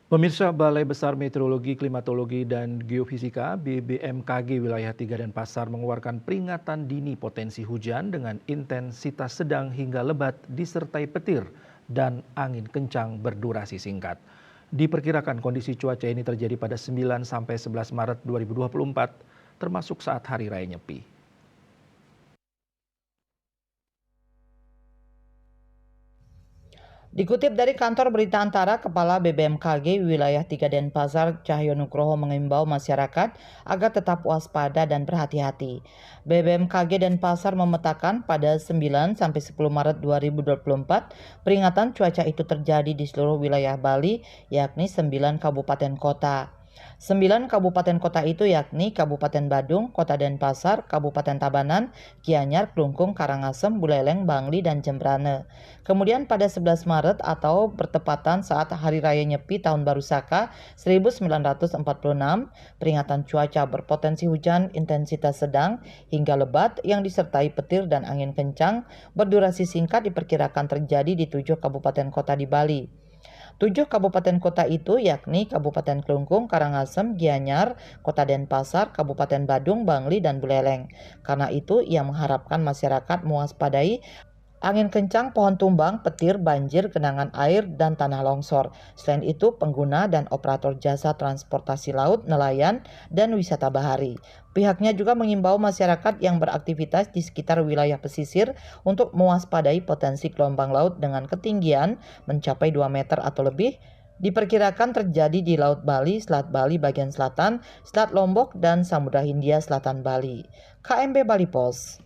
Pemirsa Balai Besar Meteorologi, Klimatologi, dan Geofisika (BBMKG) wilayah 3 Denpasar mengeluarkan peringatan dini potensi hujan dengan intensitas sedang hingga lebat disertai petir dan angin kencang berdurasi singkat. Diperkirakan kondisi cuaca ini terjadi pada 9 sampai 11 Maret 2024, termasuk saat Hari Raya Nyepi. Dikutip dari kantor berita Antara, Kepala BBMKG wilayah 3 Denpasar, Cahyo Nugroho mengimbau masyarakat agar tetap waspada dan berhati-hati. BBMKG Denpasar memetakan pada 9 sampai 10 Maret 2024, peringatan cuaca itu terjadi di seluruh wilayah Bali, yakni 9 kabupaten kota. 9 kabupaten kota itu yakni Kabupaten Badung, Kota Denpasar, Kabupaten Tabanan, Gianyar, Klungkung, Karangasem, Buleleng, Bangli, dan Jembrane. Kemudian pada 11 Maret atau bertepatan saat Hari Raya Nyepi Tahun Baru Saka 1946, peringatan cuaca berpotensi hujan intensitas sedang hingga lebat yang disertai petir dan angin kencang berdurasi singkat diperkirakan terjadi di 7 kabupaten kota di Bali. 7 kabupaten kota itu yakni Kabupaten Klungkung, Karangasem, Gianyar, Kota Denpasar, Kabupaten Badung, Bangli, dan Buleleng. Karena itu, ia mengharapkan masyarakat mewaspadai angin kencang, pohon tumbang, petir, banjir, genangan air, dan tanah longsor. Selain itu, pengguna dan operator jasa transportasi laut, nelayan, dan wisata bahari. Pihaknya juga mengimbau masyarakat yang beraktivitas di sekitar wilayah pesisir untuk mewaspadai potensi gelombang laut dengan ketinggian mencapai 2 meter atau lebih. Diperkirakan terjadi di Laut Bali, Selat Bali bagian selatan, Selat Lombok, dan Samudra Hindia Selatan Bali. KMB Bali Pos.